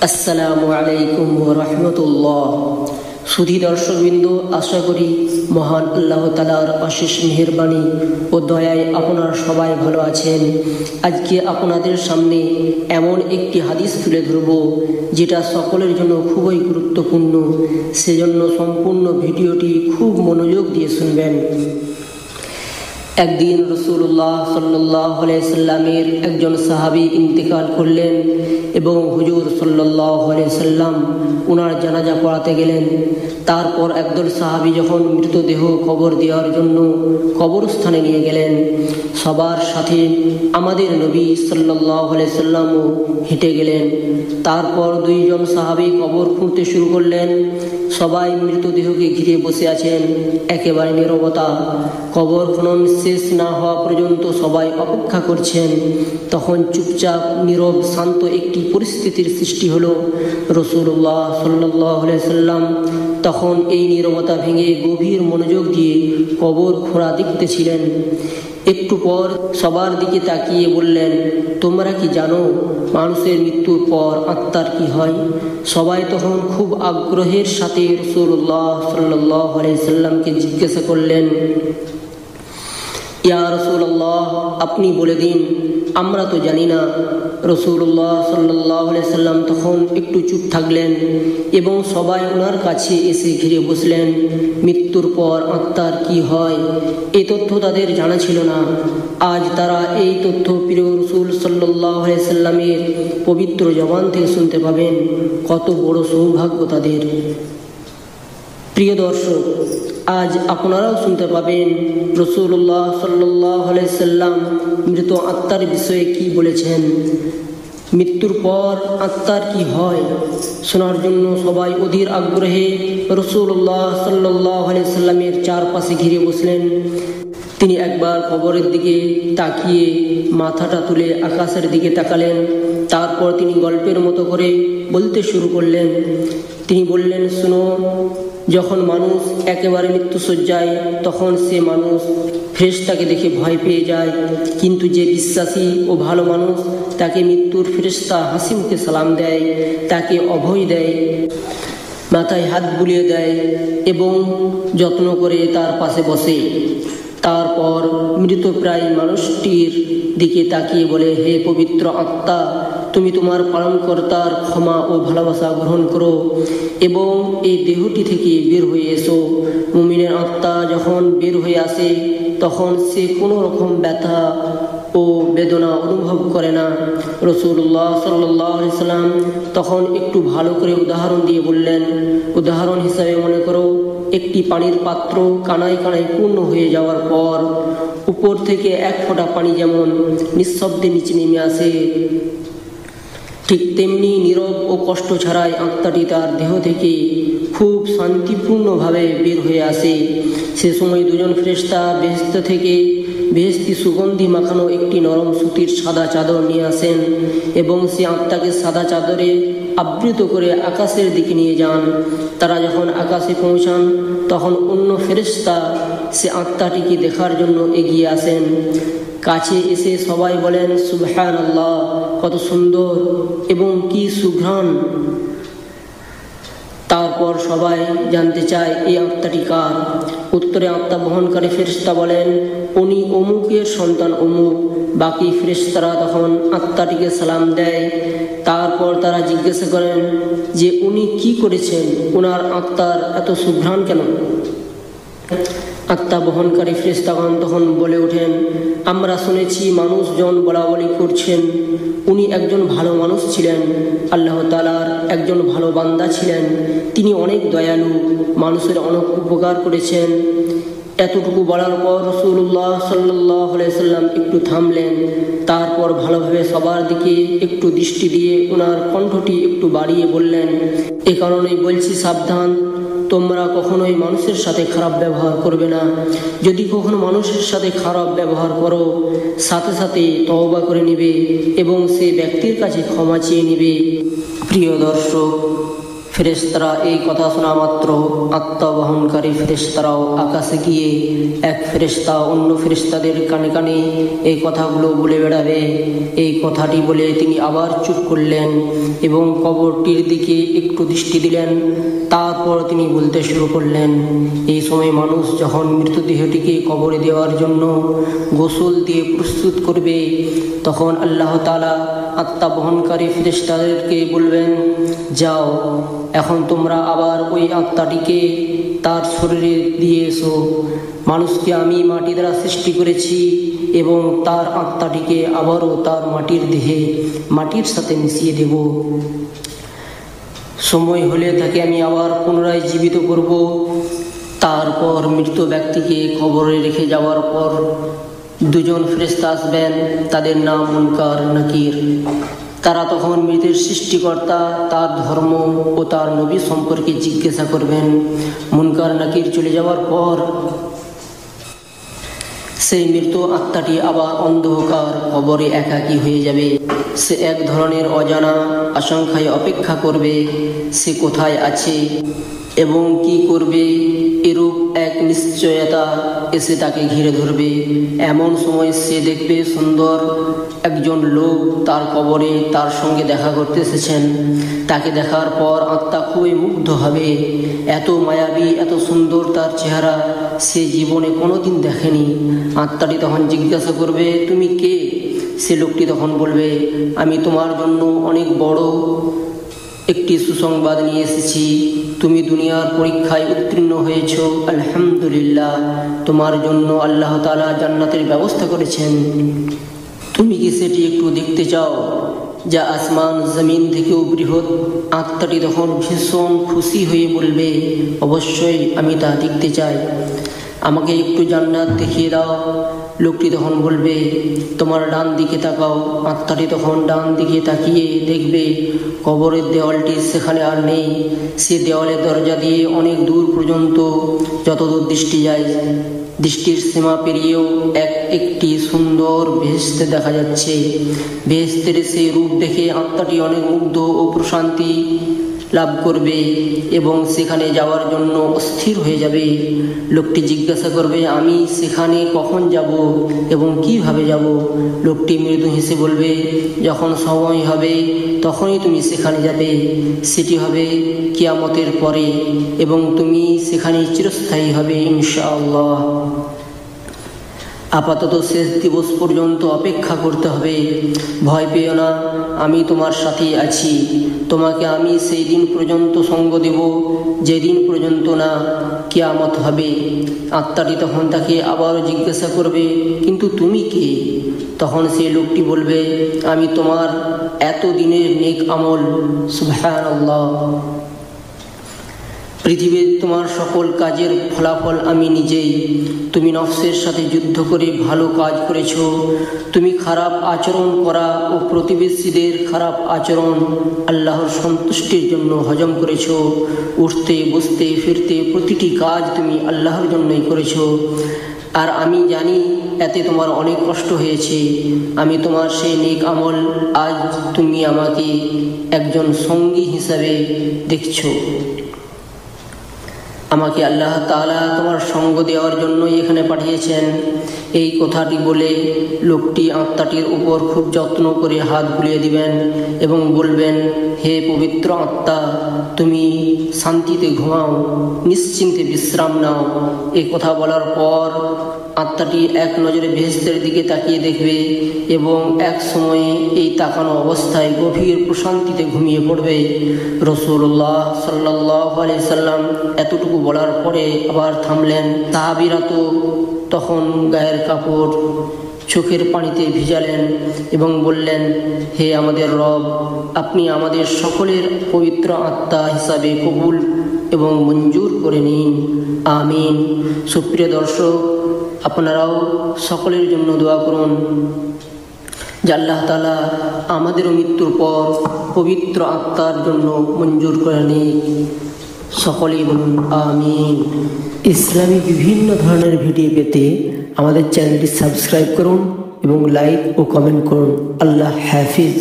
আসসালামু আলাইকুম ওয়া রাহমাতুল্লাহ। সুধী দর্শকবৃন্দ, আশা করি মহান আল্লাহ তাআলার অশেষ মেহেরবানি ও দয়ায় আপনারা সবাই ভালো আছেন। আজকে আপনাদের সামনে এমন একটি হাদিস তুলে ধরব যেটা সকলের জন্য খুবই গুরুত্বপূর্ণ, সেজন্য সম্পূর্ণ ভিডিওটি খুব মনোযোগ দিয়ে শুনবেন। একদিন রাসূলুল্লাহ সাল্লাল্লাহু আলাইহি সাল্লামের একজন সাহাবী ইন্তেকাল করলেন এবং হুজুর সাল্লাল্লাহু আলাইহি সাল্লাম ওনার জানাজা পড়াতে গেলেন। তারপর একদল সাহাবী যখন মৃতদেহ কবর দেওয়ার জন্য কবরস্থানে নিয়ে গেলেন, সবার সাথে আমাদের নবী সাল্লাল্লাহু আলাইহি সাল্লামও হেঁটে গেলেন। তারপর দুইজন সাহাবী কবর খুঁড়তে শুরু করলেন। সবাই মৃতদেহকে ঘিরে বসে আছেন, একেবারে নীরবতা। কবর খনন শেষ না হওয়া পর্যন্ত সবাই অপেক্ষা করছেন। তখন চুপচাপ নীরব শান্ত একটি পরিস্থিতির সৃষ্টি হলো। রাসূলুল্লাহ সাল্লাল্লাহু আলাইহি সাল্লাম তখন এই নীরবতা ভেঙে গভীর মনোযোগ দিয়ে কবর খোঁড়া দেখতেছিলেন। একটু পর সবার দিকে তাকিয়ে বললেন, তোমরা কি জানো মানুষের মৃত্যুর পর আত্মার কি হয়? সবাই তখন খুব আগ্রহের সাথে রাসূলুল্লাহ সাল্লাল্লাহু আলাইহি সাল্লামকে জিজ্ঞাসা করলেন, ইয়া রাসূলুল্লাহ, আপনি বলে দিন, আমরা তো জানি না। রাসূলুল্লাহ সাল্লাল্লাহু আলাইহি সাল্লাম তখন একটু চুপ থাকলেন এবং সবাই ওনার কাছে এসে ঘিরে বসলেন। মৃত্যুর পর আত্মার কি হয় এই তথ্য তাদের জানা ছিল না। আজ তারা এই তথ্য প্রিয় রাসূল সাল্লাল্লাহু আলাইহি সাল্লামের পবিত্র জবান থেকে শুনতে পাবেন। কত বড় সৌভাগ্য তাদের। প্রিয় দর্শক, আজ আপনারাও শুনতে পাবেন রাসূলুল্লাহ সাল্লাল্লাহু আলাইহি সাল্লাম মৃত আত্মার বিষয়ে কি বলেছেন। মৃত্যুর পর আত্মার কি হয় শোনার জন্য সবাই অধীর আগ্রহে রাসূলুল্লাহ সাল্লাল্লাহু আলাইহি সাল্লামের চারপাশে ঘিরে বসলেন। তিনি একবার কবরের দিকে তাকিয়ে মাথাটা তুলে আকাশের দিকে তাকালেন। তারপর তিনি গল্পের মতো করে বলতে শুরু করলেন। তিনি বললেন, শুনো, যখন মানুষ একেবারে মৃত্যুশয্যায় তখন সে মানুষ ফেরেশতাকে দেখে ভয় পেয়ে যায়, কিন্তু যে বিশ্বাসী ও ভালো মানুষ তাকে মৃত্যুর ফেরেশতা হাসি মুখে সালাম দেয়, তাকে অভয় দেয়, মাথায় হাত বুলিয়ে দেয় এবং যত্ন করে তার পাশে বসে। তারপর মৃতপ্রায় মানুষটির দিকে তাকিয়ে বলে, হে পবিত্র আত্মা, তুমি তোমার পালনকর্তার ক্ষমা ও ভালোবাসা গ্রহণ করো এবং এই দেহটি থেকে বের হয়ে এসো। মুমিনের আত্মা যখন বের হয়ে আসে তখন সে কোনো রকম ব্যথা ও বেদনা অনুভব করে না। রাসূলুল্লাহ সাল্লাল্লাহু আলাইহি সাল্লাম তখন একটু ভালো করে উদাহরণ দিয়ে বললেন, উদাহরণ হিসাবে মনে করো একটি পানির পাত্র কানায় কানায় পূর্ণ হয়ে যাওয়ার পর উপর থেকে এক ফোঁটা পানি যেমন নিঃশব্দে নিচে নেমে আসে, ঠিক তেমনি নীরব ও কষ্ট ছাড়াই আত্মাটি তার দেহ থেকে খুব শান্তিপূর্ণভাবে বের হয়ে আসে। সে সময় দুজন ফেরেশতা বেহেশত থেকে বেহেশতি সুগন্ধি মাখানো একটি নরম সুতির সাদা চাদর নিয়ে আসেন এবং সে আত্মাকে সাদা চাদরে আবৃত করে আকাশের দিকে নিয়ে যান। তারা যখন আকাশে পৌঁছান তখন অন্য ফেরেশতা সে আত্মাটিকে দেখার জন্য এগিয়ে আসেন। কাছে এসে সবাই বলেন, সুবহানাল্লাহ, কত সুন্দর এবং কি সুঘ্রাণ। তারপর সবাই জানতে চায় এই আত্মাটি কার। উত্তরে আত্মা বহনকারী ফেরেশতা বলেন, উনি অমুকের সন্তান অমুক। বাকি ফেরেশতারা তখন আত্মাটিকে সালাম দেয়। তারপর তারা জিজ্ঞাসা করেন যে উনি কি করেছেন, ওনার আত্মার এত সুঘ্রাণ কেন? আত্মা বহনকারী ফেরেশতাগণ তখন বলে ওঠেন, আমরা শুনেছি মানুষজন বলা বলি করছেন উনি একজন ভালো মানুষ ছিলেন, আল্লাহ তাআলার একজন ভালো বান্দা ছিলেন, তিনি অনেক দয়ালু, মানুষের অনেক উপকার করেছেন। এতটুকু বলার পর রাসূলুল্লাহ সাল্লাল্লাহু আলাইহি সাল্লাম একটু থামলেন। তারপর ভালোভাবে সবার দিকে একটু দৃষ্টি দিয়ে ওনার কণ্ঠটি একটু বাড়িয়ে বললেন, এ কারণেই বলছি, সাবধান, তোমরা কখনোই মানুষের সাথে খারাপ ব্যবহার করবে না। যদি কখনো মানুষের সাথে খারাপ ব্যবহার করো, সাথে সাথে তওবা করে নেবে এবং সে ব্যক্তির কাছে ক্ষমা চেয়ে নেবে। প্রিয় দর্শক, ফেরেশতারা এই কথা শোনা মাত্র আত্মা বহনকারী ফেরেশতারাও আকাশে গিয়ে এক ফেরেশতা অন্য ফেরেশতাদের কানে কানে এই কথাগুলো বলে বেড়াবে। এই কথাটি বলে তিনি আবার চুপ করলেন এবং কবরটির দিকে একটু দৃষ্টি দিলেন। তারপর তিনি বলতে শুরু করলেন, এই সময় মানুষ যখন মৃতদেহটিকে কবরে দেওয়ার জন্য গোসল দিয়ে প্রস্তুত করবে, তখন আল্লাহ তাআলা আত্মা বহনকারী ফেরেশতাদেরকে বলবেন, যাও, এখন তোমরা আবার ওই আত্মাটিকে তার শরীরে দিয়ে এসো। মানুষকে আমি মাটি দ্বারা সৃষ্টি করেছি এবং তার আত্মাটিকে আবারও তার মাটির দেহে মাটির সাথে মিশিয়ে দেব। সময় হলে তাকে আমি আবার পুনরায় জীবিত করব। তারপর মৃত ব্যক্তিকে কবরে রেখে যাওয়ার পর দুজন ফেরেশতা আসবেন, তাদের নাম মুনকার নাকির। তারা তখন মৃতের সৃষ্টিকর্তা, তার ধর্ম ও তার নবী সম্পর্কে জিজ্ঞাসা করবেন। মুনকার নাকির চলে যাওয়ার পর সেই মৃত আত্মাটি আবার অন্ধকার কবরে একাকী হয়ে যাবে। সে এক ধরনের অজানা আশঙ্কায় অপেক্ষা করবে, সে কোথায় আছে এবং কি করবে, এরূপ এক নিশ্চয়তা এসে তাকে ঘিরে ধরবে। এমন সময় সে দেখবে সুন্দর একজন লোক তার কবরে তার সঙ্গে দেখা করতে এসেছেন। তাকে দেখার পর আত্মা খুবই মুগ্ধ হবে। এত মায়াবী, এত সুন্দর তার চেহারা সে জীবনে কোনোদিন দেখেনি। আত্মাটি তখন জিজ্ঞাসা করবে, তুমি কে? সে লোকটি তখন বলবে, আমি তোমার জন্য অনেক বড় একটি সুসংবাদ নিয়ে এসেছি। তুমি দুনিয়ার পরীক্ষায় উত্তীর্ণ হয়েছ, আলহামদুলিল্লাহ। তোমার জন্য আল্লাহ তাআলা জান্নাতের ব্যবস্থা করেছেন। তুমি কি সেটি একটু দেখতে চাও, যা আসমান জমিন থেকেও বৃহৎ? আত্মাটি তখন ভীষণ খুশি হয়ে বলবে, অবশ্যই আমি তা দেখতে চাই, আমাকে একটু জান্নাত দেখিয়ে দাও। লোকটি তখন বলবে, তোমার ডান দিকে তাকাও। আত্মাটি তখন ডান দিকে তাকিয়ে দেখবে কবরের দেওয়ালটি সেখানে আর নেই। সে দেওয়ালের দরজা দিয়ে অনেক দূর পর্যন্ত যতদূর দৃষ্টি যায়, দৃষ্টির সীমা পেরিয়েও একটি সুন্দর বেহেশতে দেখা যাচ্ছে। বেহেশতের সেই রূপ দেখে আত্মাটি অনেক মুগ্ধ ও প্রশান্তি লাভ করবে এবং সেখানে যাওয়ার জন্য অস্থির হয়ে যাবে। লোকটি জিজ্ঞাসা করবে, আমি সেখানে কখন যাব এবং কিভাবে যাব? লোকটি মৃদু হেসে বলবে, যখন সময় হবে তখনই তুমি সেখানে যাবে। সেটি হবে কিয়ামতের পরে এবং তুমি সেখানে চিরস্থায়ী হবে ইনশাআল্লাহ। আপাতত শেষ দিবস পর্যন্ত অপেক্ষা করতে হবে। ভয় পেও না, আমি তোমার সাথে আছি। তোমাকে আমি সেই দিন পর্যন্ত সঙ্গ দেব যেদিন পর্যন্ত না কিয়ামত হবে। আত্মাটি তখন তাকে আবারও জিজ্ঞাসা করবে, কিন্তু তুমি কে? তখন সেই লোকটি বলবে, আমি তোমার এতদিনের নেক আমল। সুবহানাল্লাহ। পৃথিবীর তোমার সকল কাজের ফলাফল আমি নিজেই। তুমি নফসের সাথে যুদ্ধ করে ভালো কাজ করেছ। তুমি খারাপ আচরণ করা ও প্রতিবেশীদের খারাপ আচরণ আল্লাহর সন্তুষ্টির জন্য হজম করেছ। উঠতে বসতে ফিরতে প্রতিটি কাজ তুমি আল্লাহর জন্যই করেছ। আর আমি জানি এতে তোমার অনেক কষ্ট হয়েছে। আমি তোমার সেই নেক আমল আজ তুমি আমাকে একজন সঙ্গী হিসাবে দেখছো। আমাকে আল্লাহ তাআলা তোমার সঙ্গ দেওয়ার জন্যই এখানে পাঠিয়েছেন। এই কথাটি বলে লোকটি আত্মাটির উপর খুব যত্ন করে হাত বুলিয়ে দিবেন এবং বলবেন, হে পবিত্র আত্মা, তুমি শান্তিতে ঘুমাও, নিশ্চিন্তে বিশ্রাম নাও। এই কথা বলার পর আত্মাটি এক নজরে বেহেশতের দিকে তাকিয়ে দেখবে এবং এক সময়ে এই তাকানো অবস্থায় গভীর প্রশান্তিতে ঘুমিয়ে পড়বে। রাসূলুল্লাহ সাল্লাল্লাহু আলাইহি সাল্লাম এতটুকু বলার পরে আবার থামলেন। সাহাবীরা তো তখন গায়ের কাপড় চোখের পানিতে ভিজালেন এবং বললেন, হে আমাদের রব, আপনি আমাদের সকলের পবিত্র আত্মা হিসাবে কবুল এবং মঞ্জুর করে নিন, আমিন। সুপ্রিয় দর্শক, আপনারাও সকলের জন্য দোয়া করুন যে আল্লাহ তাআলা আমাদেরও মৃত্যুর পর পবিত্র আত্মার জন্য মঞ্জুর করে নিন। সকলেই বলুন আমিন। ইসলামী বিভিন্ন ধরনের ভিডিও পেতে আমাদের চ্যানেলটি সাবস্ক্রাইব করুন এবং লাইক ও কমেন্ট করুন। আল্লাহ হাফিজ।